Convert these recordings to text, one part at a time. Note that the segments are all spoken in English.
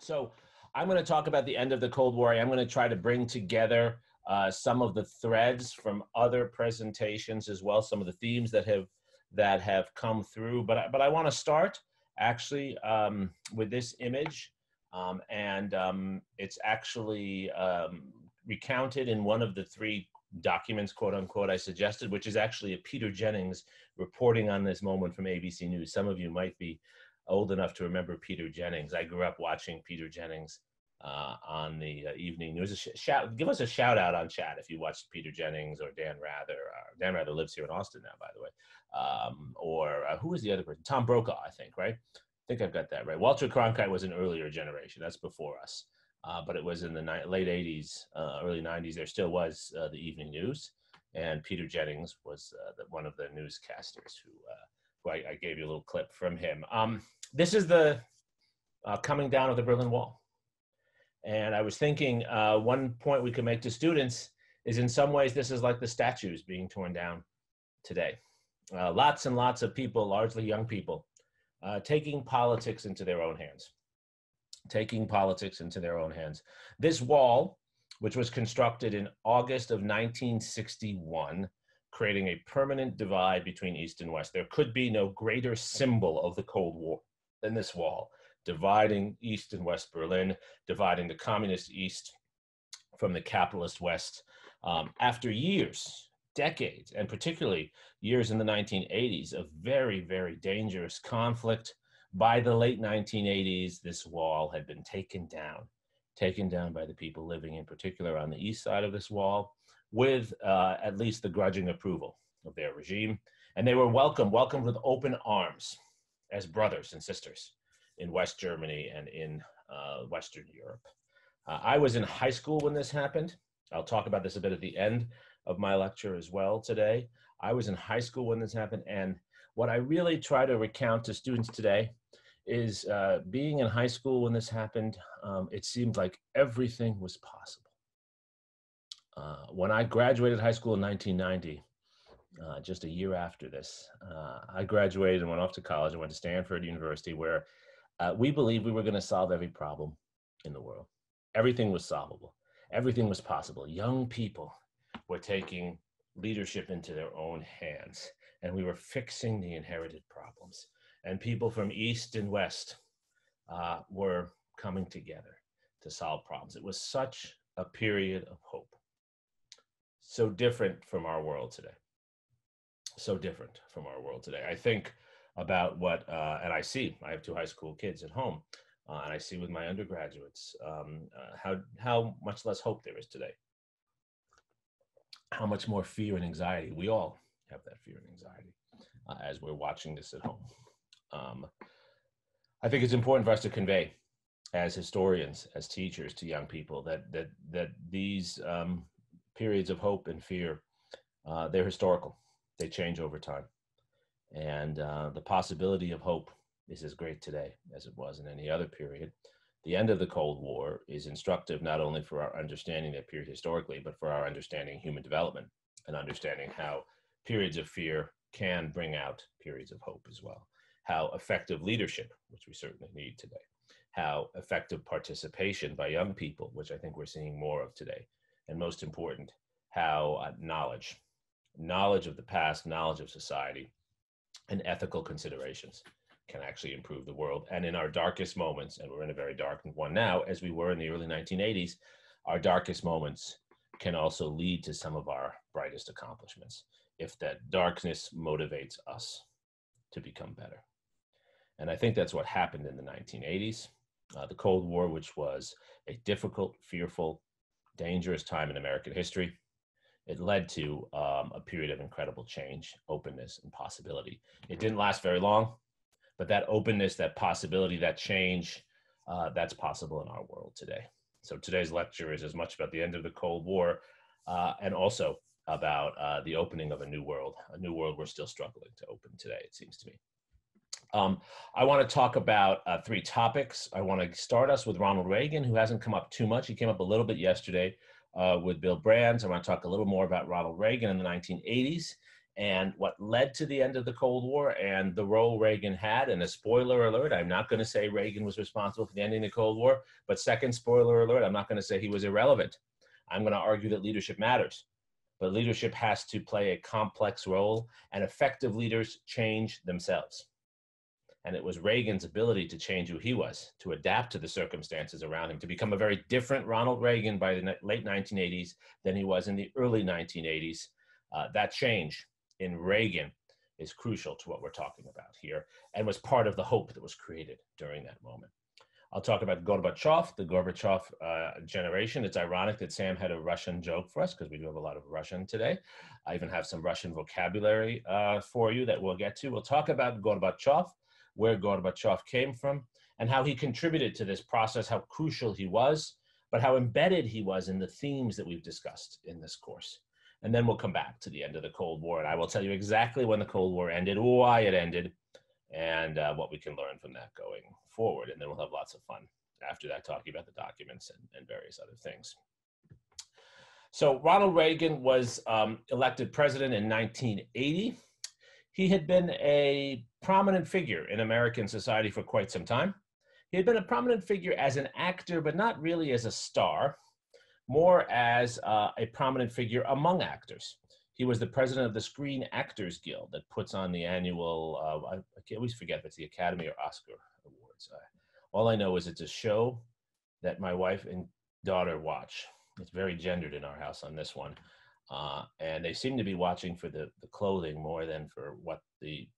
So I'm going to talk about the end of the Cold War. I'm going to try to bring together some of the threads from other presentations as well, some of the themes that have come through. But I want to start actually with this image, it's actually recounted in one of the three documents, quote unquote, I suggested, which is actually a Peter Jennings reporting on this moment from ABC News. Some of you might be old enough to remember Peter Jennings. I grew up watching Peter Jennings on the evening news. Give us a shout out on chat if you watched Peter Jennings or Dan Rather. Dan Rather lives here in Austin now, by the way. Who was the other person? Tom Brokaw, I think, right? I think I've got that right. Walter Cronkite was an earlier generation. That's before us. But it was in the late 80s, early 90s. There still was the evening news. And Peter Jennings was one of the newscasters who I gave you a little clip from him. This is the coming down of the Berlin Wall. And I was thinking one point we could make to students is in some ways this is like the statues being torn down today. Lots and lots of people, largely young people, taking politics into their own hands. Taking politics into their own hands. This wall, which was constructed in August of 1961, creating a permanent divide between East and West. There could be no greater symbol of the Cold War than this wall, dividing East and West Berlin, dividing the communist East from the capitalist West. After years, decades, and particularly years in the 1980s of very, very dangerous conflict, by the late 1980s, this wall had been taken down by the people living in particular on the east side of this wall, with at least the grudging approval of their regime. And they were welcomed with open arms as brothers and sisters in West Germany and in Western Europe. I was in high school when this happened. I'll talk about this a bit at the end of my lecture as well today. I was in high school when this happened, and what I really try to recount to students today is being in high school when this happened, it seemed like everything was possible. When I graduated high school in 1990, just a year after this, I graduated and went off to college. I went to Stanford University, where we believed we were going to solve every problem in the world. Everything was solvable. Everything was possible. Young people were taking leadership into their own hands, and we were fixing the inherited problems. And people from East and West were coming together to solve problems. It was such a period of hope. So different from our world today. So different from our world today. I think about what, and I have two high school kids at home, and I see with my undergraduates how much less hope there is today. How much more fear and anxiety. We all have that fear and anxiety as we're watching this at home. I think it's important for us to convey as historians, as teachers to young people that these periods of hope and fear, they're historical. They change over time. And the possibility of hope is as great today as it was in any other period. The end of the Cold War is instructive not only for our understanding that period historically, but for our understanding human development and understanding how periods of fear can bring out periods of hope as well. How effective leadership, which we certainly need today, how effective participation by young people, which I think we're seeing more of today, and most important, how knowledge of the past, knowledge of society, and ethical considerations can actually improve the world. And in our darkest moments, and we're in a very dark one now, as we were in the early 1980s, our darkest moments can also lead to some of our brightest accomplishments if that darkness motivates us to become better. And I think that's what happened in the 1980s. The Cold War, which was a difficult, fearful, dangerous time in American history, it led to a period of incredible change, openness, and possibility. It didn't last very long, but that openness, that possibility, that change, that's possible in our world today. So today's lecture is as much about the end of the Cold War and also about the opening of a new world we're still struggling to open today, it seems to me. I want to talk about three topics. I want to start us with Ronald Reagan, who hasn't come up too much. He came up a little bit yesterday with Bill Brands. I want to talk a little more about Ronald Reagan in the 1980s and what led to the end of the Cold War and the role Reagan had. And a spoiler alert, I'm not going to say Reagan was responsible for the ending of the Cold War, but second spoiler alert, I'm not going to say he was irrelevant. I'm going to argue that leadership matters, but leadership has to play a complex role, and effective leaders change themselves. And it was Reagan's ability to change who he was, to adapt to the circumstances around him, to become a very different Ronald Reagan by the late 1980s than he was in the early 1980s. That change in Reagan is crucial to what we're talking about here, and was part of the hope that was created during that moment. I'll talk about Gorbachev, the Gorbachev generation. It's ironic that Sam had a Russian joke for us, because we do have a lot of Russian today. I even have some Russian vocabulary for you that we'll get to. We'll talk about Gorbachev, where Gorbachev came from, and how he contributed to this process, how crucial he was, but how embedded he was in the themes that we've discussed in this course. And then we'll come back to the end of the Cold War, and I will tell you exactly when the Cold War ended, why it ended, and what we can learn from that going forward. And then we'll have lots of fun after that, talking about the documents and various other things. So Ronald Reagan was elected president in 1980. He had been a prominent figure in American society for quite some time. He had been a prominent figure as an actor, but not really as a star, more as a prominent figure among actors. He was the president of the Screen Actors Guild that puts on the annual, I always forget if it's the Academy or Oscar Awards. All I know is it's a show that my wife and daughter watch. It's very gendered in our house on this one. And they seem to be watching for the clothing more than for what the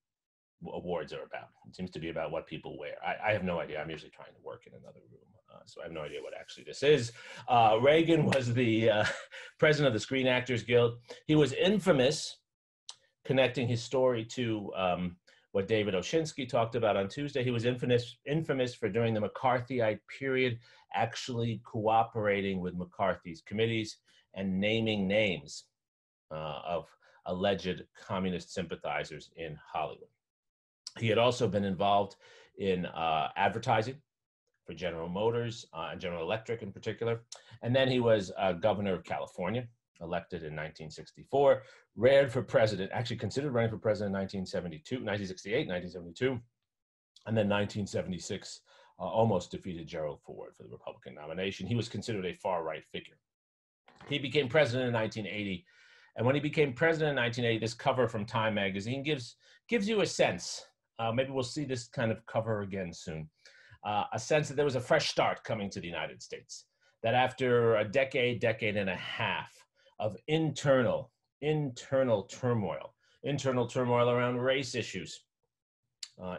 awards are about. It seems to be about what people wear. I have no idea. I'm usually trying to work in another room, so I have no idea what actually this is. Reagan was the president of the Screen Actors Guild. He was infamous, connecting his story to what David Oshinsky talked about on Tuesday. He was infamous for, during the McCarthyite period, actually cooperating with McCarthy's committees and naming names of alleged communist sympathizers in Hollywood. He had also been involved in advertising for General Motors and General Electric in particular. And then he was governor of California, elected in 1964, ran for president, actually considered running for president in 1968, 1972, and then 1976, almost defeated Gerald Ford for the Republican nomination. He was considered a far-right figure. He became president in 1980. And when he became president in 1980, this cover from Time magazine gives you a sense, maybe we'll see this kind of cover again soon, a sense that there was a fresh start coming to the United States, that after a decade and a half of internal turmoil around race issues,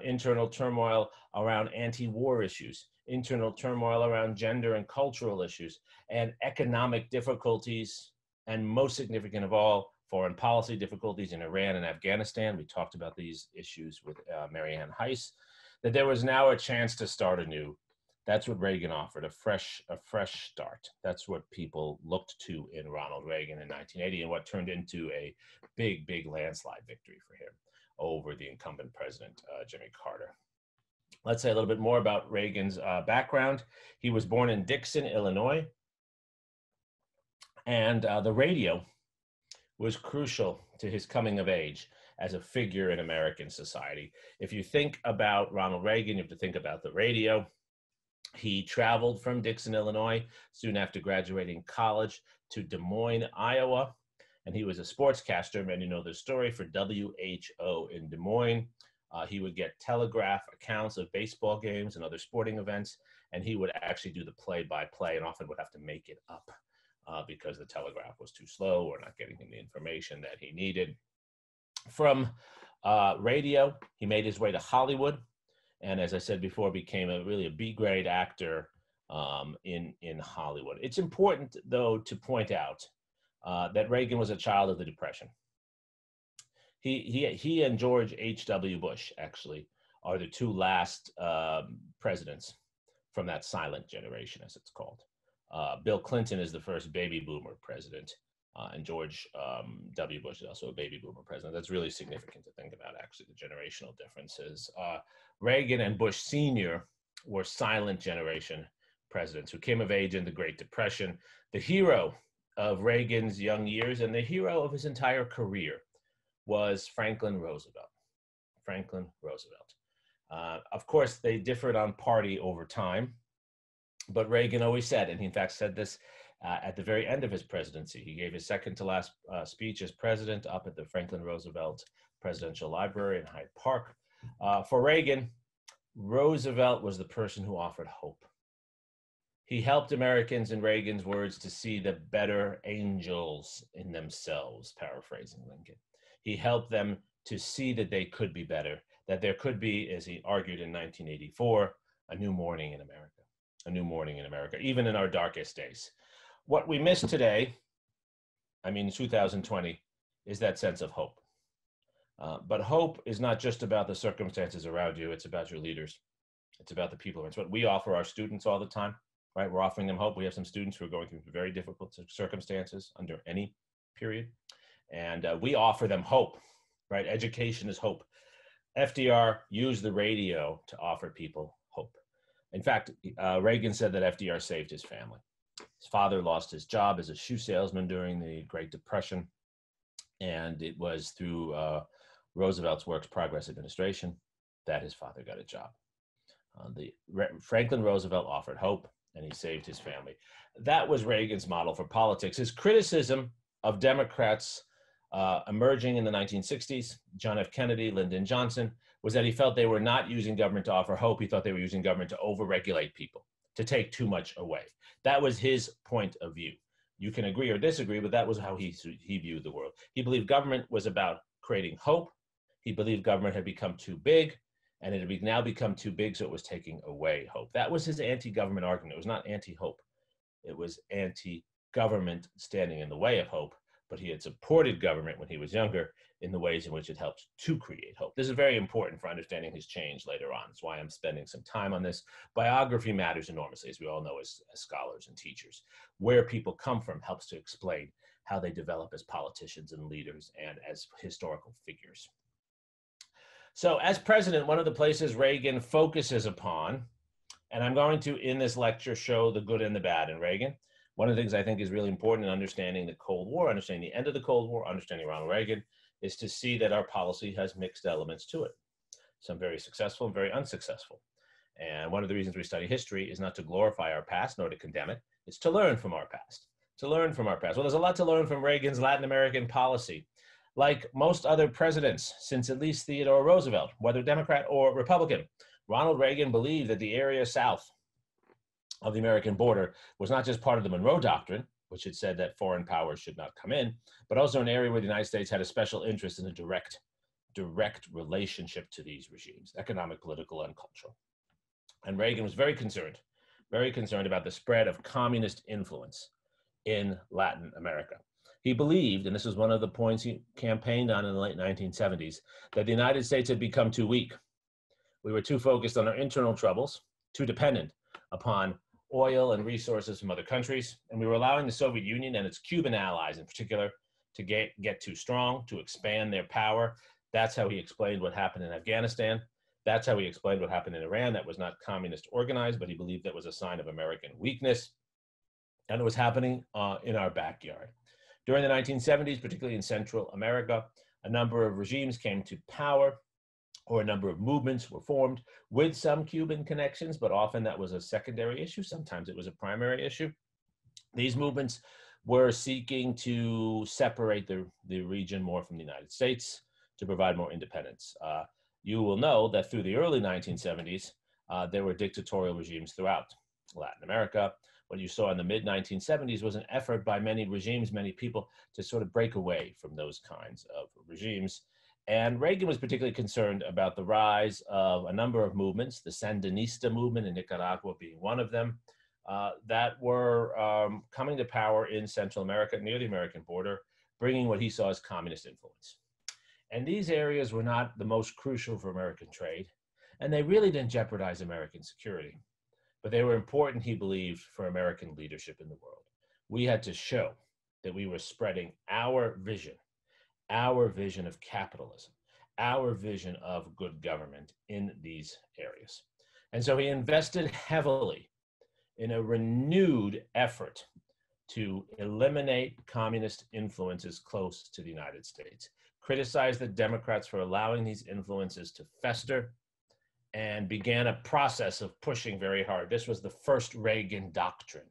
internal turmoil around anti-war issues, internal turmoil around gender and cultural issues, and economic difficulties, and most significant of all, foreign policy difficulties in Iran and Afghanistan. We talked about these issues with Marianne Heiss, that there was now a chance to start anew. That's what Reagan offered, a fresh start. That's what people looked to in Ronald Reagan in 1980, and what turned into a big landslide victory for him over the incumbent president, Jimmy Carter. Let's say a little bit more about Reagan's background. He was born in Dixon, Illinois, and the radio was crucial to his coming of age as a figure in American society. If you think about Ronald Reagan, you have to think about the radio. He traveled from Dixon, Illinois, soon after graduating college, to Des Moines, Iowa, and he was a sportscaster. Many know the story, for WHO in Des Moines. He would get telegraph accounts of baseball games and other sporting events, and he would actually do the play-by-play and often would have to make it up because the telegraph was too slow or not getting him the information that he needed. From radio, he made his way to Hollywood, and as I said before, became really a B-grade actor in Hollywood. It's important, though, to point out that Reagan was a child of the Depression. He and George H.W. Bush, actually, are the two last presidents from that silent generation, as it's called. Bill Clinton is the first baby boomer president, and George W. Bush is also a baby boomer president. That's really significant to think about, actually, the generational differences. Reagan and Bush Sr. were silent generation presidents who came of age in the Great Depression. The hero of Reagan's young years and the hero of his entire career was Franklin Roosevelt. Franklin Roosevelt. Of course, they differed on party over time, but Reagan always said, and he in fact said this at the very end of his presidency. He gave his second to last speech as president up at the Franklin Roosevelt Presidential Library in Hyde Park. For Reagan, Roosevelt was the person who offered hope. He helped Americans, in Reagan's words, to see the better angels in themselves, paraphrasing Lincoln. He helped them to see that they could be better, that there could be, as he argued in 1984, a new morning in America, a new morning in America, even in our darkest days. What we miss today, I mean, 2020, is that sense of hope. But hope is not just about the circumstances around you, it's about your leaders. It's about the people. It's what we offer our students all the time, right? We're offering them hope. We have some students who are going through very difficult circumstances under any period. And we offer them hope, right? Education is hope. FDR used the radio to offer people hope. In fact, Reagan said that FDR saved his family. His father lost his job as a shoe salesman during the Great Depression. And it was through Roosevelt's Works Progress Administration that his father got a job. Franklin Roosevelt offered hope, and he saved his family. That was Reagan's model for politics. His criticism of Democrats emerging in the 1960s, John F. Kennedy, Lyndon Johnson, was that he felt they were not using government to offer hope. He thought they were using government to overregulate people, to take too much away. That was his point of view. You can agree or disagree, but that was how he viewed the world. He believed government was about creating hope. He believed government had become too big, and it had now become too big, so it was taking away hope. That was his anti-government argument. It was not anti-hope. It was anti-government standing in the way of hope, but he had supported government when he was younger in the ways in which it helped to create hope. This is very important for understanding his change later on. That's why I'm spending some time on this. Biography matters enormously, as we all know as scholars and teachers. Where people come from helps to explain how they develop as politicians and leaders and as historical figures. So as president, one of the places Reagan focuses upon, and I'm going to, in this lecture, show the good and the bad in Reagan. One of the things I think is really important in understanding the Cold War, understanding the end of the Cold War, understanding Ronald Reagan, is to see that our policy has mixed elements to it. Some very successful and very unsuccessful. And one of the reasons we study history is not to glorify our past nor to condemn it. It's to learn from our past, to learn from our past. Well, there's a lot to learn from Reagan's Latin American policy. Like most other presidents since at least Theodore Roosevelt, whether Democrat or Republican, Ronald Reagan believed that the area south of the American border was not just part of the Monroe Doctrine, which had said that foreign powers should not come in, but also an area where the United States had a special interest in a direct relationship to these regimes, economic, political, and cultural. And Reagan was very concerned about the spread of communist influence in Latin America. He believed, and this was one of the points he campaigned on in the late 1970s, that the United States had become too weak. We were too focused on our internal troubles, too dependent upon oil and resources from other countries, and we were allowing the Soviet Union and its Cuban allies in particular to get too strong, to expand their power. That's how he explained what happened in Afghanistan. That's how he explained what happened in Iran. That was not communist organized, but he believed that was a sign of American weakness, and it was happening in our backyard. During the 1970s, particularly in Central America, a number of regimes came to power, or a number of movements were formed with some Cuban connections, but often that was a secondary issue. Sometimes it was a primary issue. These movements were seeking to separate the region more from the United States to provide more independence. You will know that through the early 1970s, there were dictatorial regimes throughout Latin America. What you saw in the mid-1970s was an effort by many regimes, many people, to sort of break away from those kinds of regimes. And Reagan was particularly concerned about the rise of a number of movements, the Sandinista movement in Nicaragua being one of them, that were coming to power in Central America, near the American border, bringing what he saw as communist influence. And these areas were not the most crucial for American trade, and they really didn't jeopardize American security. But they were important, he believed, for American leadership in the world. We had to show that we were spreading our vision of capitalism, our vision of good government in these areas. And so he invested heavily in a renewed effort to eliminate communist influences close to the United States, criticized the Democrats for allowing these influences to fester, and began a process of pushing very hard. This was the first Reagan doctrine.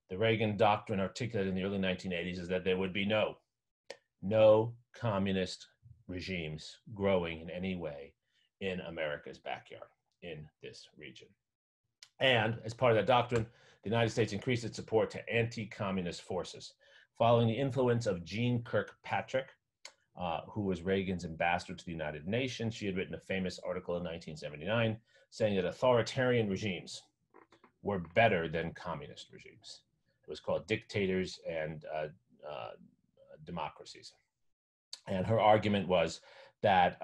The Reagan doctrine articulated in the early 1980s is that there would be no communist regimes growing in any way in America's backyard, in this region. And as part of that doctrine, the United States increased its support to anti-communist forces. Following the influence of Jeane Kirkpatrick, who was Reagan's ambassador to the United Nations, she had written a famous article in 1979 saying that authoritarian regimes were better than communist regimes. It was called Dictators and Democracies. And her argument was that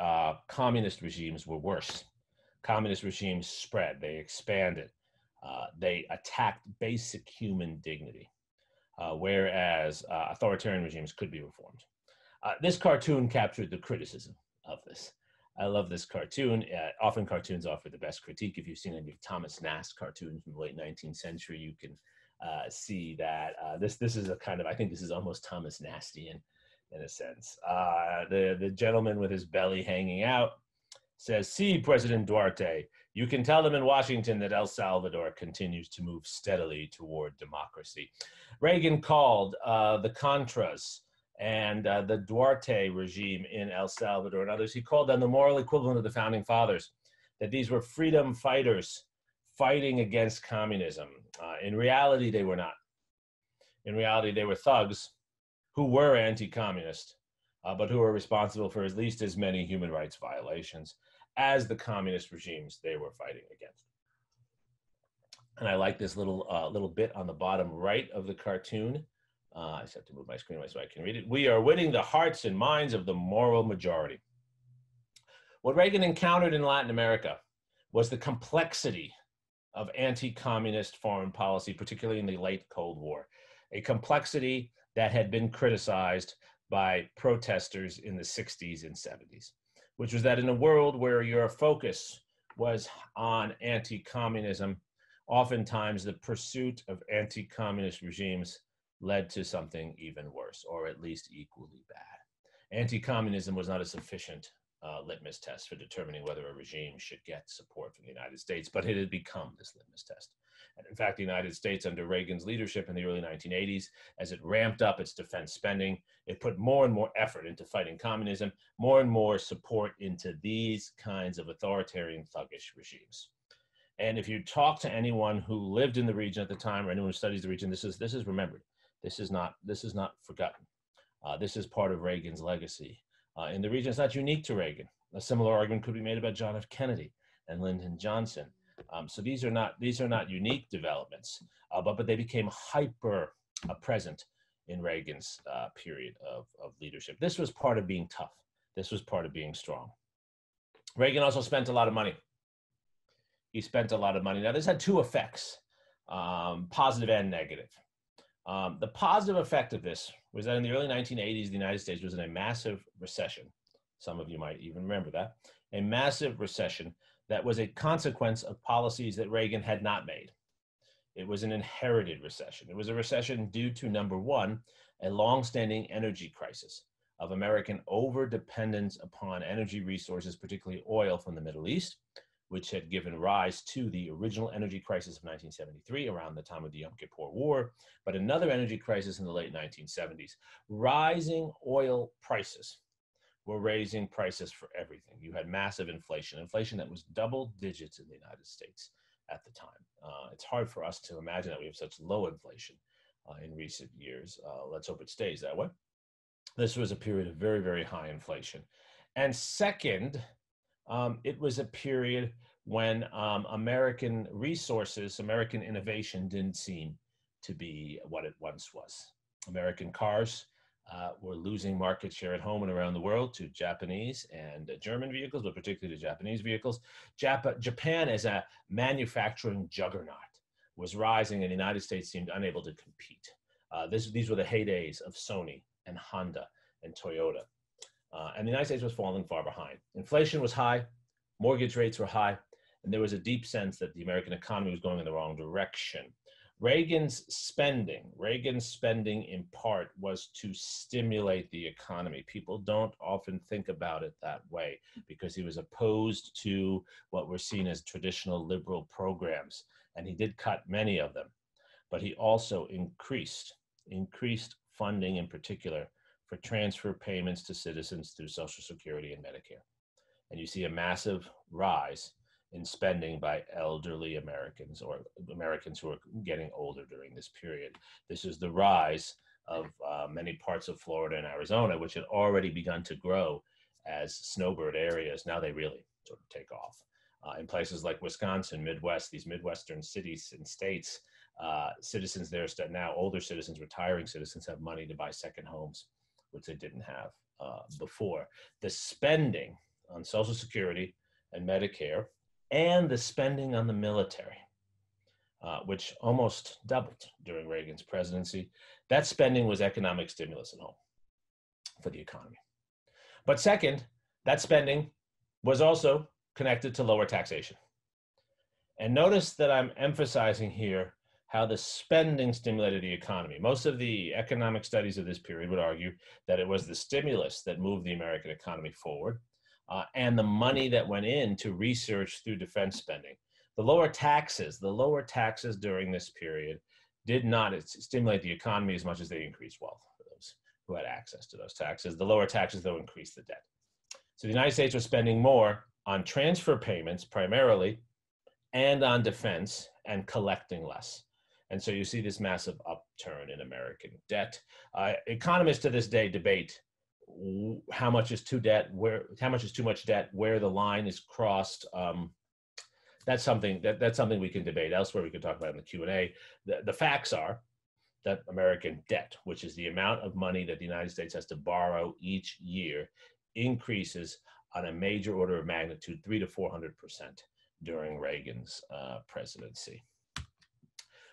communist regimes were worse. Communist regimes spread, they expanded, they attacked basic human dignity, whereas authoritarian regimes could be reformed. This cartoon captured the criticism of this. I love this cartoon. Often cartoons offer the best critique. If you've seen any of Thomas Nast cartoons from the late 19th century, you can see that this is a kind of, I think this is almost Thomas Nastian in a sense. The gentleman with his belly hanging out says, "See, President Duarte, you can tell them in Washington that El Salvador continues to move steadily toward democracy." Reagan called the Contras and the Duarte regime in El Salvador and others, he called them the moral equivalent of the founding fathers, that these were freedom fighters fighting against communism. In reality, they were not. In reality, they were thugs who were anti-communist, but who were responsible for at least as many human rights violations as the communist regimes they were fighting against. And I like this little bit on the bottom right of the cartoon. I just have to move my screen away so I can read it. "We are winning the hearts and minds of the moral majority." What Reagan encountered in Latin America was the complexity of anti-communist foreign policy, particularly in the late Cold War, a complexity that had been criticized by protesters in the 60s and 70s, which was that in a world where your focus was on anti-communism, oftentimes the pursuit of anti-communist regimes led to something even worse, or at least equally bad. Anti-communism was not a sufficient litmus test for determining whether a regime should get support from the United States, but it had become this litmus test. And in fact, the United States, under Reagan's leadership in the early 1980s, as it ramped up its defense spending, it put more and more effort into fighting communism, more and more support into these kinds of authoritarian, thuggish regimes. And if you talk to anyone who lived in the region at the time, or anyone who studies the region, this is remembered. This is not forgotten. This is part of Reagan's legacy. In the region, it's not unique to Reagan. A similar argument could be made about John F. Kennedy and Lyndon Johnson. So these are not unique developments, but they became hyper present in Reagan's period of leadership. This was part of being tough. This was part of being strong. Reagan also spent a lot of money. He spent a lot of money. Now, this had two effects, positive and negative. The positive effect of this was that in the early 1980s, the United States was in a massive recession. Some of you might even remember that. A massive recession that was a consequence of policies that Reagan had not made. It was an inherited recession. It was a recession due to, number one, a longstanding energy crisis of American overdependence upon energy resources, particularly oil from the Middle East, which had given rise to the original energy crisis of 1973 around the time of the Yom Kippur War, but another energy crisis in the late 1970s. Rising oil prices were raising prices for everything. You had massive inflation that was double digits in the United States at the time. It's hard for us to imagine that we have such low inflation in recent years. Let's hope it stays that way. This was a period of very, very high inflation. And second, it was a period when American resources, American innovation didn't seem to be what it once was. American cars were losing market share at home and around the world to Japanese and German vehicles, but particularly to Japanese vehicles. Japan, as a manufacturing juggernaut, was rising, and the United States seemed unable to compete. These were the heydays of Sony and Honda and Toyota. And the United States was falling far behind. Inflation was high, mortgage rates were high, and there was a deep sense that the American economy was going in the wrong direction. Reagan's spending in part was to stimulate the economy. People don't often think about it that way because he was opposed to what were seen as traditional liberal programs, and he did cut many of them, but he also increased funding in particular for transfer payments to citizens through Social Security and Medicare. And you see a massive rise in spending by elderly Americans or Americans who are getting older during this period. This is the rise of many parts of Florida and Arizona, which had already begun to grow as snowbird areas. Now they really sort of take off. In places like Wisconsin, Midwest, these Midwestern cities and states, citizens there, now older citizens, retiring citizens have money to buy second homes, which they didn't have before. The spending on Social Security and Medicare and the spending on the military, which almost doubled during Reagan's presidency, that spending was economic stimulus at home for the economy. But second, that spending was also connected to lower taxation. And notice that I'm emphasizing here how the spending stimulated the economy. Most of the economic studies of this period would argue that it was the stimulus that moved the American economy forward, and the money that went into research through defense spending. The lower taxes during this period did not stimulate the economy as much as they increased wealth for those who had access to those taxes. The lower taxes, though, increased the debt. So the United States was spending more on transfer payments primarily and on defense and collecting less. And so you see this massive upturn in American debt. Economists to this day debate how much is too much debt, where the line is crossed. That's something we can debate elsewhere. We can talk about in the Q&A. The facts are that American debt, which is the amount of money that the United States has to borrow each year, increases on a major order of magnitude, 300 to 400% during Reagan's presidency.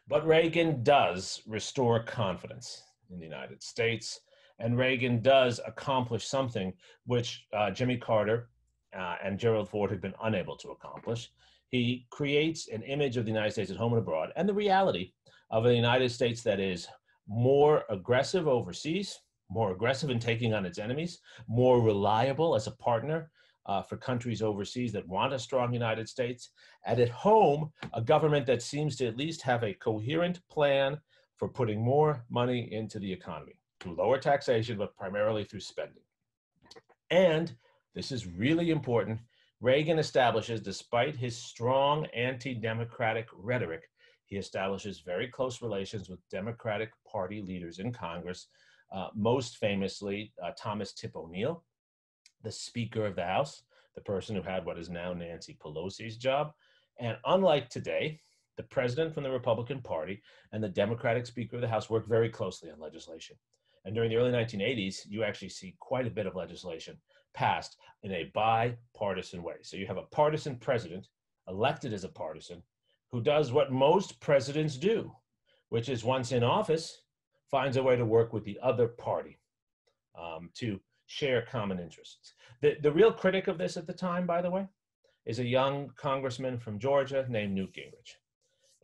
But Reagan does restore confidence in the United States, and Reagan does accomplish something which Jimmy Carter and Gerald Ford had been unable to accomplish. He creates an image of the United States at home and abroad, and the reality of a United States that is more aggressive overseas, more aggressive in taking on its enemies, more reliable as a partner for countries overseas that want a strong United States, and at home, a government that seems to at least have a coherent plan for putting more money into the economy through lower taxation, but primarily through spending. And this is really important. Reagan establishes, despite his strong anti-democratic rhetoric, he establishes very close relations with Democratic Party leaders in Congress, most famously Thomas Tip O'Neill, the Speaker of the House, the person who had what is now Nancy Pelosi's job. And unlike today, the president from the Republican Party and the Democratic Speaker of the House worked very closely on legislation. And during the early 1980s, you actually see quite a bit of legislation passed in a bipartisan way. So you have a partisan president elected as a partisan who does what most presidents do, which is once in office, finds a way to work with the other party to share common interests. The real critic of this at the time, by the way, is a young congressman from Georgia named Newt Gingrich.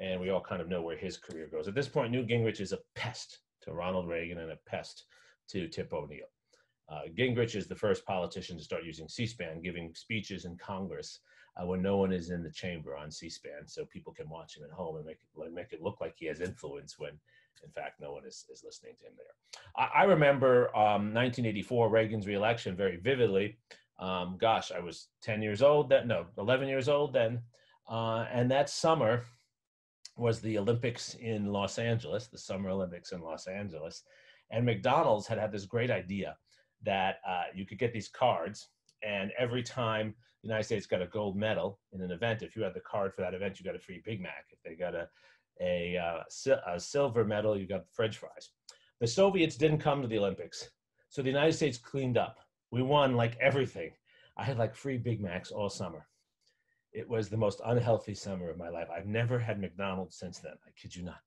And we all kind of know where his career goes. At this point, Newt Gingrich is a pest to Ronald Reagan and a pest to Tip O'Neill. Gingrich is the first politician to start using C-SPAN, giving speeches in Congress when no one is in the chamber on C-SPAN, so people can watch him at home and make it look like he has influence when, in fact, no one is listening to him there. I remember 1984, Reagan's reelection very vividly. Gosh, I was 11 years old then. And that summer was the Olympics in Los Angeles, the Summer Olympics in Los Angeles. And McDonald's had this great idea that you could get these cards, and every time the United States got a gold medal in an event, if you had the card for that event, you got a free Big Mac. If they got a silver medal, you got French fries. The Soviets didn't come to the Olympics, so the United States cleaned up. We won like everything. I had like free Big Macs all summer. It was the most unhealthy summer of my life. I've never had McDonald's since then. I kid you not.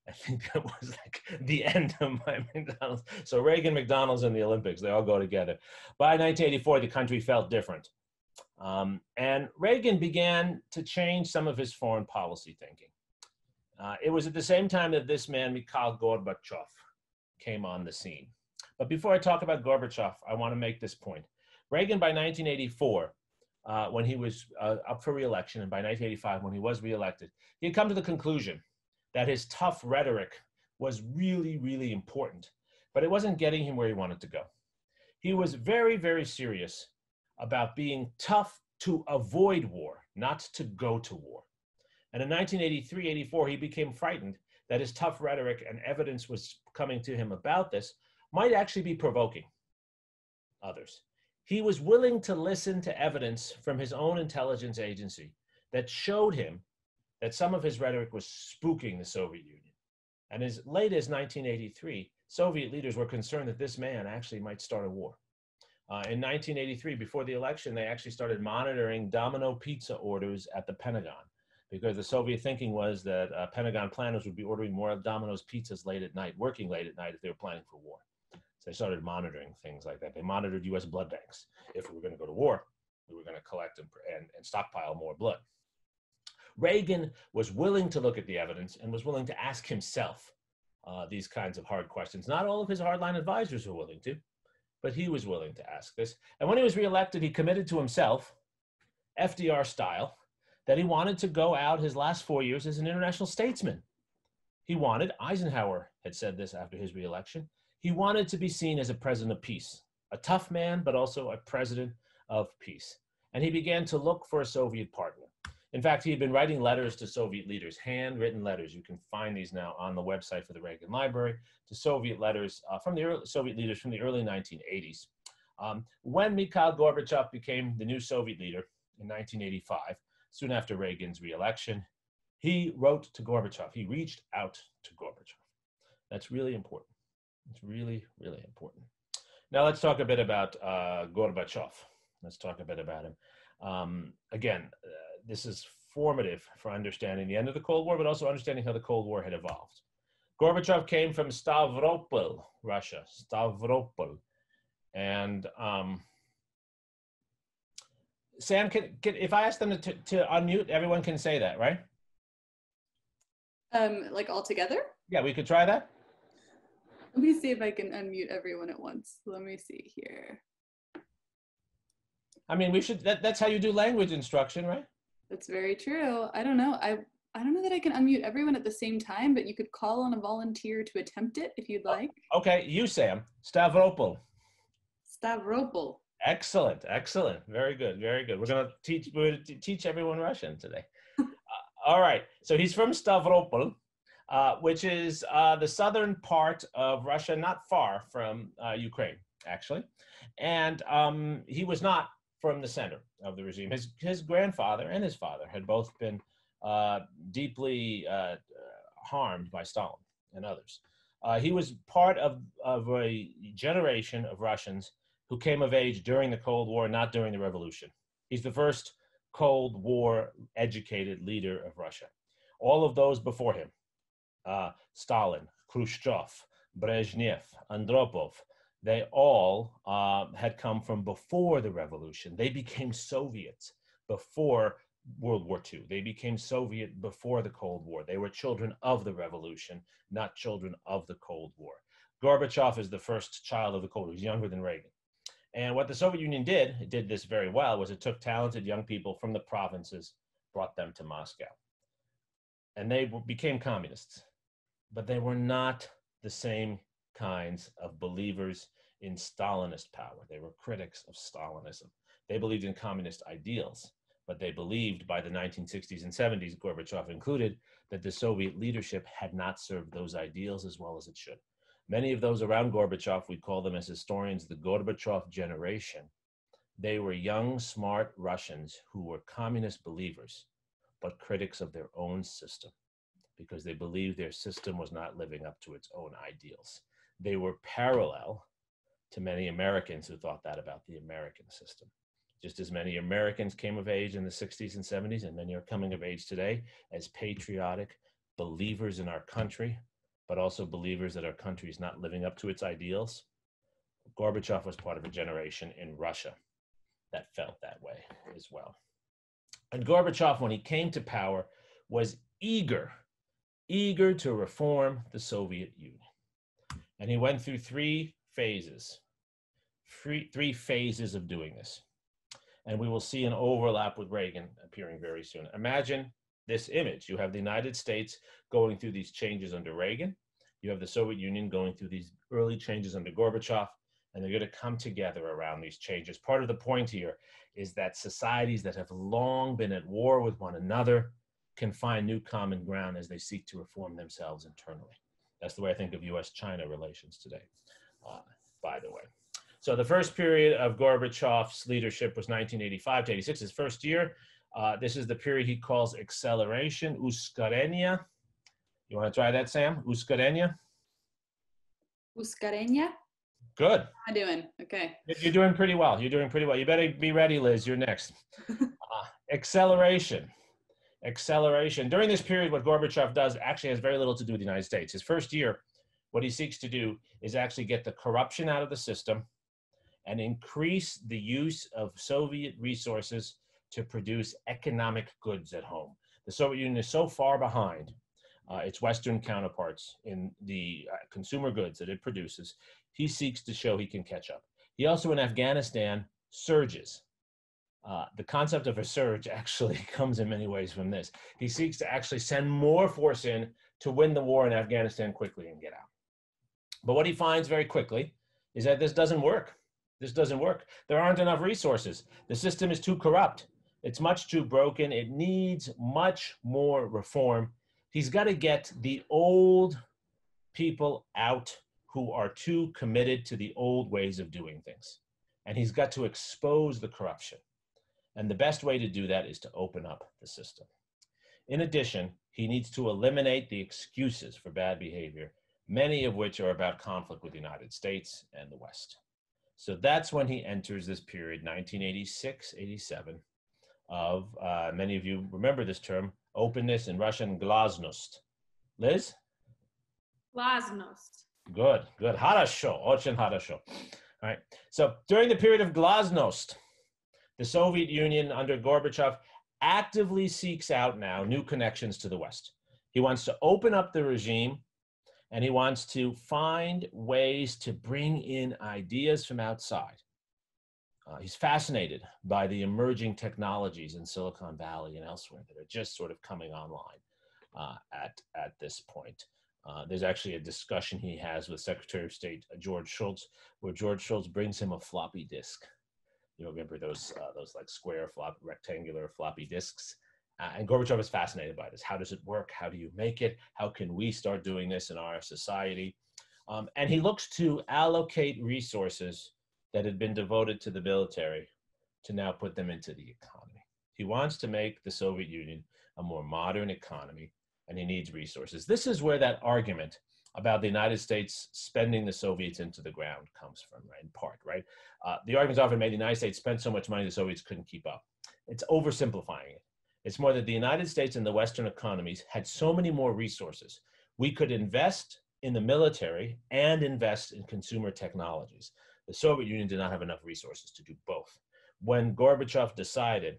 I think that was like the end of my McDonald's. So Reagan, McDonald's, and the Olympics, they all go together. By 1984, the country felt different. And Reagan began to change some of his foreign policy thinking. It was at the same time that this man, Mikhail Gorbachev, came on the scene. But before I talk about Gorbachev, I want to make this point. Reagan, by 1984, when he was up for re-election, and by 1985, when he was re-elected, he had come to the conclusion that his tough rhetoric was really, really important, but it wasn't getting him where he wanted to go. He was very, very serious about being tough to avoid war, not to go to war. And in 1983-84, he became frightened that his tough rhetoric, and evidence was coming to him about this, might actually be provoking others. He was willing to listen to evidence from his own intelligence agency that showed him that some of his rhetoric was spooking the Soviet Union. And as late as 1983, Soviet leaders were concerned that this man actually might start a war. In 1983, before the election, they actually started monitoring Domino pizza orders at the Pentagon, because the Soviet thinking was that Pentagon planners would be ordering more Domino's pizzas late at night, working late at night if they were planning for war. So they started monitoring things like that. They monitored US blood banks. If we were going to go to war, we were going to collect and stockpile more blood. Reagan was willing to look at the evidence and was willing to ask himself these kinds of hard questions. Not all of his hardline advisors were willing to, but he was willing to ask this. And when he was reelected, he committed to himself, FDR style, that he wanted to go out his last 4 years as an international statesman. He wanted, Eisenhower had said this after his reelection, he wanted to be seen as a president of peace, a tough man, but also a president of peace. And he began to look for a Soviet partner. In fact, he had been writing letters to Soviet leaders, handwritten letters. You can find these now on the website for the Reagan Library, to Soviet letters from the Soviet leaders from the early 1980s. When Mikhail Gorbachev became the new Soviet leader in 1985, soon after Reagan's re-election, he wrote to Gorbachev. He reached out to Gorbachev. That's really important. It's really, really important. Now let's talk a bit about Gorbachev. Let's talk a bit about him. Again, this is formative for understanding the end of the Cold War, but also understanding how the Cold War had evolved. Gorbachev came from Stavropol, Russia, Stavropol. And Sam, if I ask them to unmute, everyone can say that, right? Like all together? Yeah, we could try that. Let me see if I can unmute everyone at once. Let me see here. I mean, we should, that's how you do language instruction, right? That's very true. I don't know. I don't know that I can unmute everyone at the same time, but you could call on a volunteer to attempt it if you'd like. Okay, you, Sam. Stavropol. Stavropol. Excellent, excellent. Very good, very good. We're going to teach everyone Russian today. All right, so he's from Stavropol, which is the southern part of Russia, not far from Ukraine, actually. And he was not from the center of the regime. His grandfather and his father had both been deeply harmed by Stalin and others. He was part of a generation of Russians who came of age during the Cold War, not during the revolution. He's the first Cold War educated leader of Russia. All of those before him, Stalin, Khrushchev, Brezhnev, Andropov, they all had come from before the revolution. They became Soviets before World War II. They became Soviet before the Cold War. They were children of the revolution, not children of the Cold War. Gorbachev is the first child of the Cold War. He's younger than Reagan. And what the Soviet Union did, it did this very well, was it took talented young people from the provinces, brought them to Moscow. And they became communists. But they were not the same kinds of believers in Stalinist power. They were critics of Stalinism. They believed in communist ideals, but they believed by the 1960s and 70s, Gorbachev included, that the Soviet leadership had not served those ideals as well as it should. Many of those around Gorbachev, we call them as historians the Gorbachev generation. They were young, smart Russians who were communist believers, but critics of their own system because they believed their system was not living up to its own ideals. They were parallel to many Americans who thought that about the American system. Just as many Americans came of age in the 60s and 70s, and many are coming of age today as patriotic believers in our country, but also believers that our country is not living up to its ideals. Gorbachev was part of a generation in Russia that felt that way as well. And Gorbachev, when he came to power, was eager eager to reform the Soviet Union. And he went through three phases of doing this. And we will see an overlap with Reagan appearing very soon. Imagine this image. You have the United States going through these changes under Reagan. You have the Soviet Union going through these early changes under Gorbachev, and they're going to come together around these changes. Part of the point here is that societies that have long been at war with one another can find new common ground as they seek to reform themselves internally. That's the way I think of US-China relations today, by the way. So the first period of Gorbachev's leadership was 1985 to 86, his first year. This is the period he calls acceleration, uskarenia. You want to try that, Sam? Uskarenia? Uskarenia? Good. How am I doing? Okay. You're doing pretty well. You're doing pretty well. You better be ready, Liz. You're next. Acceleration. Acceleration. During this period, what Gorbachev does actually has very little to do with the United States. His first year, what he seeks to do is actually get the corruption out of the system and increase the use of Soviet resources to produce economic goods at home. The Soviet Union is so far behind its Western counterparts in the consumer goods that it produces. He seeks to show he can catch up. He also, in Afghanistan, surges. The concept of a surge actually comes in many ways from this. He seeks to actually send more force in to win the war in Afghanistan quickly and get out. But what he finds very quickly is that this doesn't work. This doesn't work. There aren't enough resources. The system is too corrupt. It's much too broken. It needs much more reform. He's got to get the old people out who are too committed to the old ways of doing things. And he's got to expose the corruption. And the best way to do that is to open up the system. In addition, he needs to eliminate the excuses for bad behavior, many of which are about conflict with the United States and the West. So that's when he enters this period, 1986-87, of, many of you remember this term, openness in Russian, glasnost. Liz? Glasnost. Good, good. Хорошо, очень хорошо. All right. So during the period of glasnost, the Soviet Union under Gorbachev actively seeks out now new connections to the West. He wants to open up the regime, and he wants to find ways to bring in ideas from outside. He's fascinated by the emerging technologies in Silicon Valley and elsewhere that are just sort of coming online at this point. There's actually a discussion he has with Secretary of State George Shultz, where George Shultz brings him a floppy disk. You know, remember those like square, rectangular floppy disks? And Gorbachev is fascinated by this. How does it work? How do you make it? How can we start doing this in our society? And he looks to allocate resources that had been devoted to the military to now put them into the economy. He wants to make the Soviet Union a more modern economy, and he needs resources. This is where that argument about the United States spending the Soviets into the ground comes from, right? In part, right? The argument's often made the United States spent so much money the Soviets couldn't keep up. It's oversimplifying it. It's more that the United States and the Western economies had so many more resources. We could invest in the military and invest in consumer technologies. The Soviet Union did not have enough resources to do both. When Gorbachev decided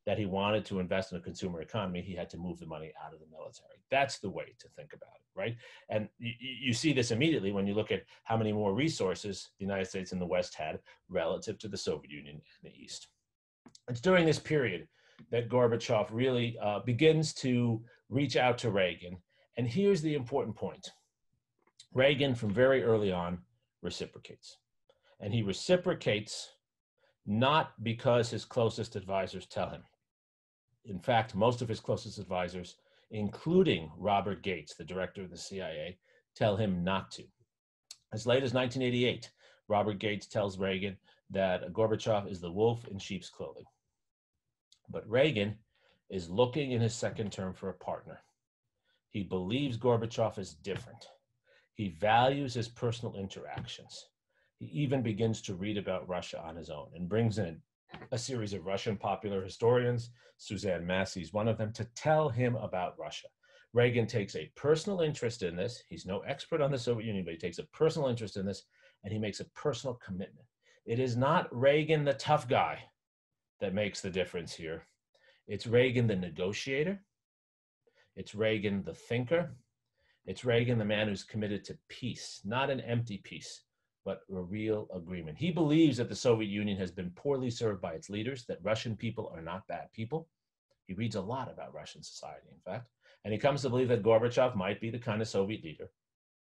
that he wanted to invest in a consumer economy, he had to move the money out of the military. That's the way to think about it, right? And you see this immediately when you look at how many more resources the United States and the West had relative to the Soviet Union and the East. It's during this period that Gorbachev really begins to reach out to Reagan. And here's the important point. Reagan, from very early on, reciprocates. And he reciprocates not because his closest advisors tell him. In fact, most of his closest advisors, including Robert Gates, the director of the CIA, tell him not to. As late as 1988, Robert Gates tells Reagan that Gorbachev is the wolf in sheep's clothing. But Reagan is looking in his second term for a partner. He believes Gorbachev is different. He values his personal interactions. He even begins to read about Russia on his own and brings in a series of Russian popular historians, Suzanne Massey's one of them, to tell him about Russia. Reagan takes a personal interest in this. He's no expert on the Soviet Union, but he takes a personal interest in this, and he makes a personal commitment. It is not Reagan, the tough guy, that makes the difference here. It's Reagan, the negotiator. It's Reagan, the thinker. It's Reagan, the man who's committed to peace, not an empty peace, but a real agreement. He believes that the Soviet Union has been poorly served by its leaders, that Russian people are not bad people. He reads a lot about Russian society, in fact, and he comes to believe that Gorbachev might be the kind of Soviet leader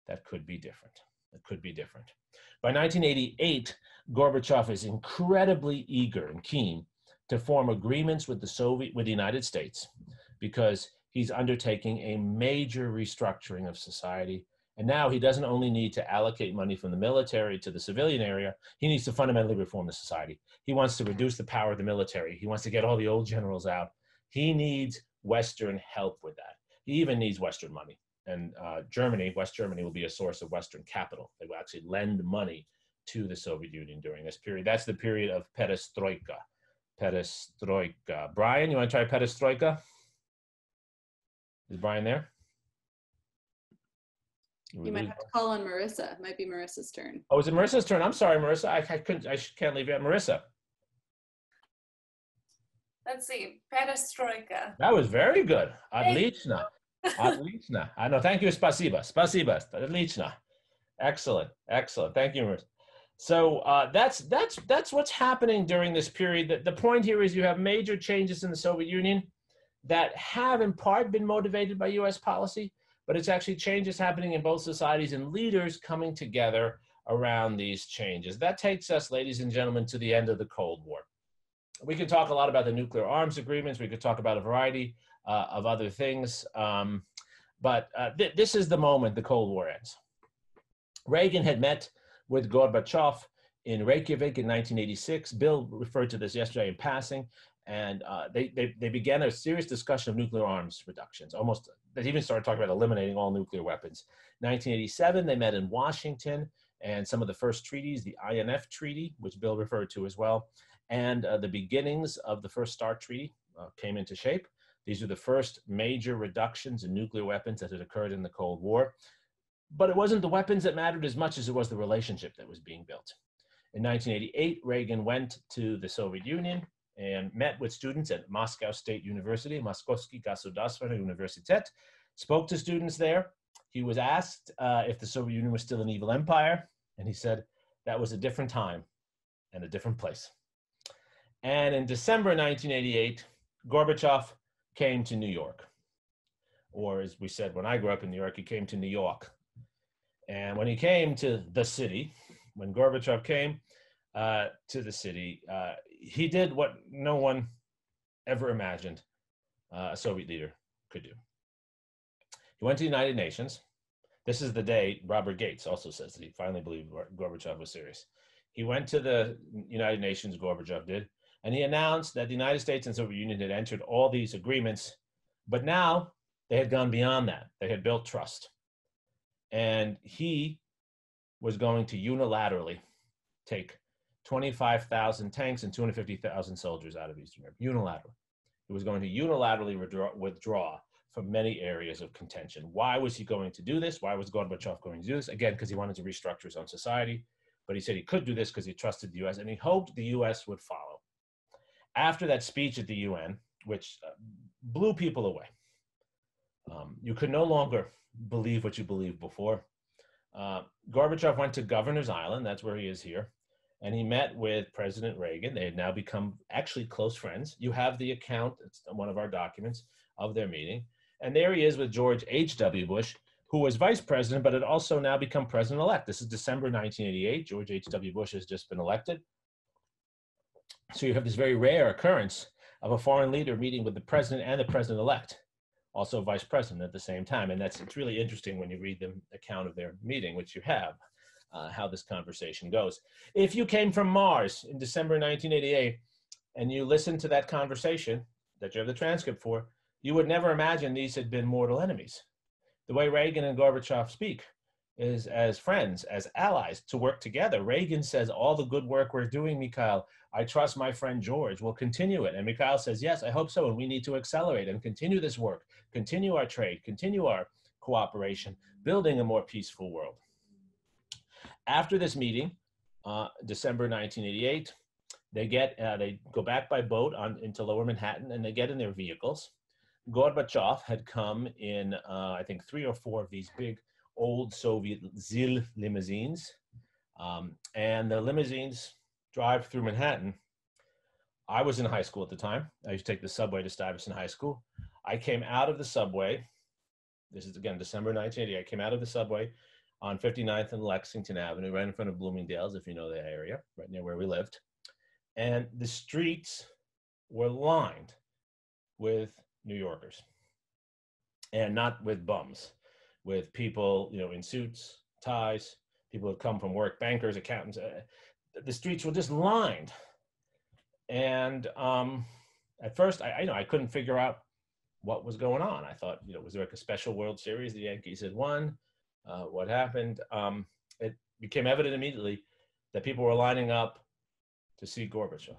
that could be different. That could be different. By 1988, Gorbachev is incredibly eager and keen to form agreements with the United States, because he's undertaking a major restructuring of society. And now he doesn't only need to allocate money from the military to the civilian area, he needs to fundamentally reform the society. He wants to reduce the power of the military. He wants to get all the old generals out. He needs Western help with that. He even needs Western money. And West Germany will be a source of Western capital. They will actually lend money to the Soviet Union during this period. That's the period of perestroika. Perestroika. Brian, you want to try perestroika? Is Brian there? You might have to call on Marissa. It might be Marissa's turn. Oh, is it Marissa's turn? I'm sorry, Marissa. I can't leave you out. Marissa. Let's see. Perestroika. That was very good. Отлично. Отлично. I know. Thank you. Спасибо. Спасибо. Отлично. Excellent. Excellent. Thank you, Marissa. So that's what's happening during this period. The point here is you have major changes in the Soviet Union that have in part been motivated by US policy, but it's actually changes happening in both societies and leaders coming together around these changes. That takes us, ladies and gentlemen, to the end of the Cold War. We could talk a lot about the nuclear arms agreements. We could talk about a variety of other things, but this is the moment the Cold War ends. Reagan had met with Gorbachev in Reykjavik in 1986. Bill referred to this yesterday in passing. And they began a serious discussion of nuclear arms reductions. They even started talking about eliminating all nuclear weapons. 1987, they met in Washington, and some of the first treaties, the INF Treaty, which Bill referred to as well, and the beginnings of the first START Treaty came into shape. These were the first major reductions in nuclear weapons that had occurred in the Cold War. But it wasn't the weapons that mattered as much as it was the relationship that was being built. In 1988, Reagan went to the Soviet Union and met with students at Moscow State University, Moskovsky Государственный университет, spoke to students there. He was asked if the Soviet Union was still an evil empire, and he said that was a different time and a different place. And in December 1988, Gorbachev came to New York. Or as we said, when I grew up in New York, he came to New York. And when he came to the city, when Gorbachev came to the city, he did what no one ever imagined a Soviet leader could do. He went to the United Nations. This is the day Robert Gates also says that he finally believed Gorbachev was serious. He went to the United Nations, Gorbachev did, and he announced that the United States and Soviet Union had entered all these agreements, but now they had gone beyond that. They had built trust. And he was going to unilaterally take 25,000 tanks and 250,000 soldiers out of Eastern Europe, unilaterally. He was going to unilaterally withdraw from many areas of contention. Why was he going to do this? Why was Gorbachev going to do this? Again, because he wanted to restructure his own society, but he said he could do this because he trusted the US and he hoped the US would follow. After that speech at the UN, which blew people away, you could no longer believe what you believed before. Gorbachev went to Governor's Island, that's where he is here, and he met with President Reagan. They had now become actually close friends. You have the account, it's one of our documents, of their meeting. And there he is with George H.W. Bush, who was vice president, but had also now become president-elect. This is December 1988. George H.W. Bush has just been elected. So you have this very rare occurrence of a foreign leader meeting with the president and the president-elect, also vice president at the same time. And it's really interesting when you read the account of their meeting, which you have, how this conversation goes. If you came from Mars in December 1988 and you listened to that conversation that you have the transcript for, you would never imagine these had been mortal enemies. The way Reagan and Gorbachev speak is as friends, as allies, to work together. Reagan says, all the good work we're doing, Mikhail, I trust my friend George will continue it. And Mikhail says, yes, I hope so. And we need to accelerate and continue this work, continue our trade, continue our cooperation, building a more peaceful world. After this meeting, December 1988, they go back by boat into Lower Manhattan and they get in their vehicles. Gorbachev had come in, I think, 3 or 4 of these big old Soviet ZIL limousines. And the limousines drive through Manhattan. I was in high school at the time. I used to take the subway to Stuyvesant High School. I came out of the subway. This is, again, December 1980. I came out of the subway on 59th and Lexington Avenue, right in front of Bloomingdale's, if you know the area, right near where we lived. And the streets were lined with New Yorkers, and not with bums, with people, you know, in suits, ties, people who come from work, bankers, accountants. The streets were just lined. And at first, I couldn't figure out what was going on. I thought, you know, was there like a special World Series the Yankees had won? What happened? It became evident immediately that people were lining up to see Gorbachev.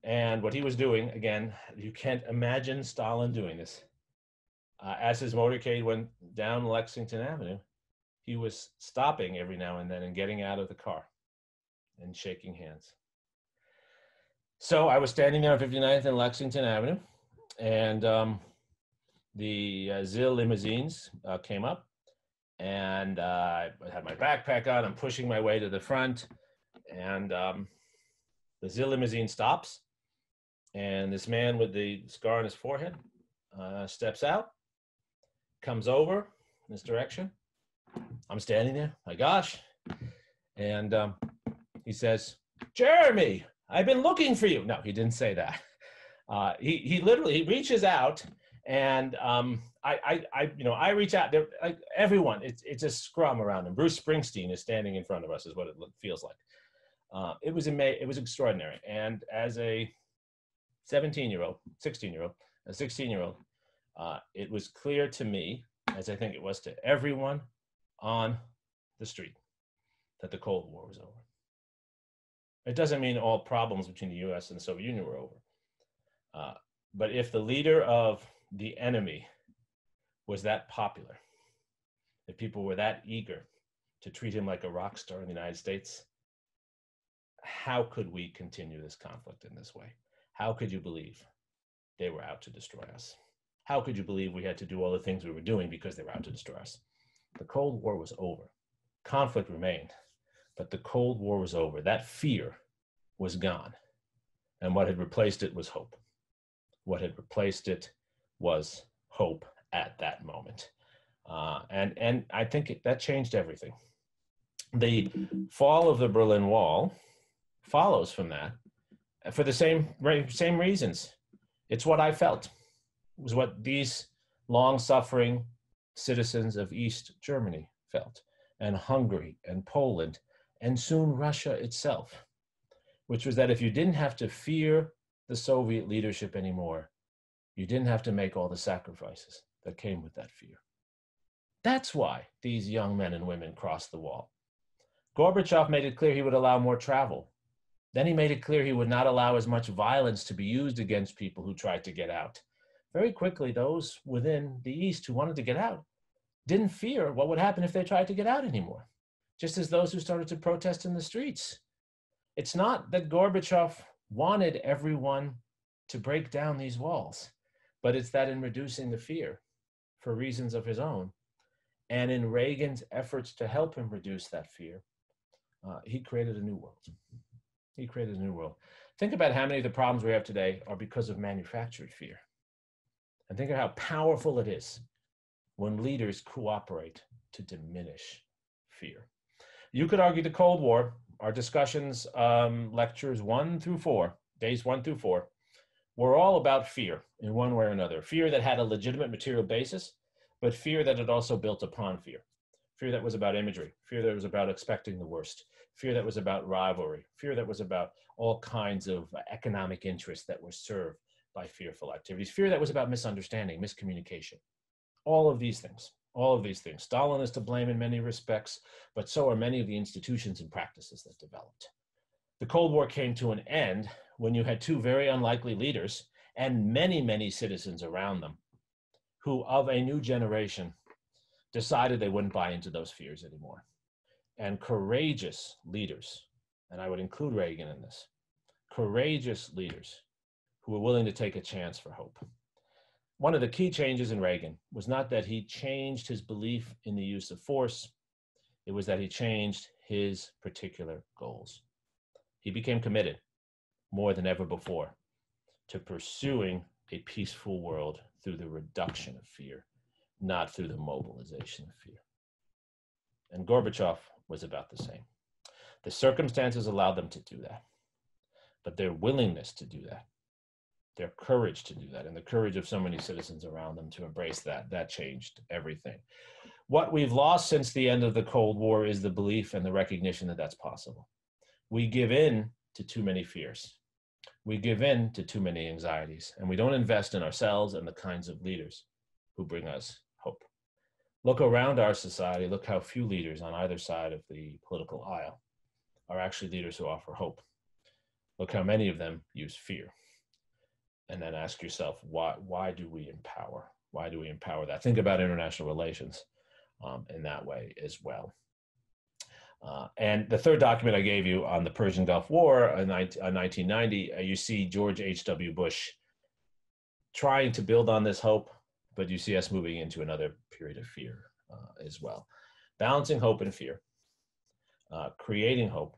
And what he was doing, again, you can't imagine Stalin doing this. As his motorcade went down Lexington Avenue, he was stopping every now and then and getting out of the car and shaking hands. So I was standing there on 59th and Lexington Avenue, and the ZIL limousines came up, and I had my backpack on. I'm pushing my way to the front, and the ZIL limousine stops, and this man with the scar on his forehead steps out, comes over in this direction. I'm standing there, my gosh, and he says, "Jeremi, I've been looking for you." No, he didn't say that. He literally reaches out, and I reach out. There, like everyone, it's a scrum around him. Bruce Springsteen is standing in front of us, is what it feels like. It was extraordinary. And as a 16-year-old, it was clear to me, as I think it was to everyone on the street, that the Cold War was over. It doesn't mean all problems between the US and the Soviet Union were over. But if the leader of the enemy was that popular, if people were that eager to treat him like a rock star in the United States, how could we continue this conflict in this way? How could you believe they were out to destroy us? How could you believe we had to do all the things we were doing because they were out to destroy us? The Cold War was over. Conflict remained, but the Cold War was over. That fear was gone. And what had replaced it was hope. What had replaced it was hope at that moment. And I think that changed everything. The fall of the Berlin Wall follows from that for the same reasons. It's what I felt. It was what these long-suffering citizens of East Germany felt, and Hungary and Poland, and soon Russia itself, which was that if you didn't have to fear the Soviet leadership anymore, you didn't have to make all the sacrifices that came with that fear. That's why these young men and women crossed the wall. Gorbachev made it clear he would allow more travel. Then he made it clear he would not allow as much violence to be used against people who tried to get out. Very quickly, those within the East who wanted to get out didn't fear what would happen if they tried to get out anymore, just as those who started to protest in the streets. It's not that Gorbachev wanted everyone to break down these walls, but it's that in reducing the fear for reasons of his own, and in Reagan's efforts to help him reduce that fear, he created a new world. He created a new world. Think about how many of the problems we have today are because of manufactured fear. And think of how powerful it is when leaders cooperate to diminish fear. You could argue the Cold War, our discussions, lectures 1 through 4, days 1 through 4, were all about fear in one way or another. Fear that had a legitimate material basis, but fear that had also built upon fear. Fear that was about imagery, fear that was about expecting the worst, fear that was about rivalry, fear that was about all kinds of economic interests that were served by fearful activities, fear that was about misunderstanding, miscommunication. All of these things. Stalin is to blame in many respects, but so are many of the institutions and practices that developed. The Cold War came to an end when you had two very unlikely leaders and many, many citizens around them who, of a new generation, decided they wouldn't buy into those fears anymore. And courageous leaders, and I would include Reagan in this, courageous leaders who were willing to take a chance for hope. One of the key changes in Reagan was not that he changed his belief in the use of force, it was that he changed his particular goals. He became committed more than ever before to pursuing a peaceful world through the reduction of fear, not through the mobilization of fear. And Gorbachev was about the same. The circumstances allowed them to do that, but their willingness to do that, their courage to do that, and the courage of so many citizens around them to embrace that changed everything. What we've lost since the end of the Cold War is the belief and the recognition that that's possible. We give in to too many fears. We give in to too many anxieties, and we don't invest in ourselves and the kinds of leaders who bring us hope. Look around our society, look how few leaders on either side of the political aisle are actually leaders who offer hope. Look how many of them use fear. And then ask yourself, why do we empower? Why do we empower that? Think about international relations in that way as well. And the third document I gave you on the Persian Gulf War in 1990, you see George H.W. Bush trying to build on this hope, but you see us moving into another period of fear as well. Balancing hope and fear, creating hope,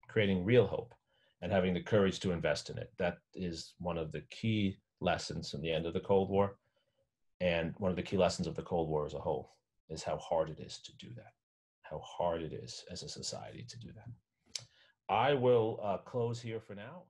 creating real hope, and having the courage to invest in it. That is one of the key lessons from the end of the Cold War. And one of the key lessons of the Cold War as a whole is how hard it is to do that, how hard it is as a society to do that. I will close here for now.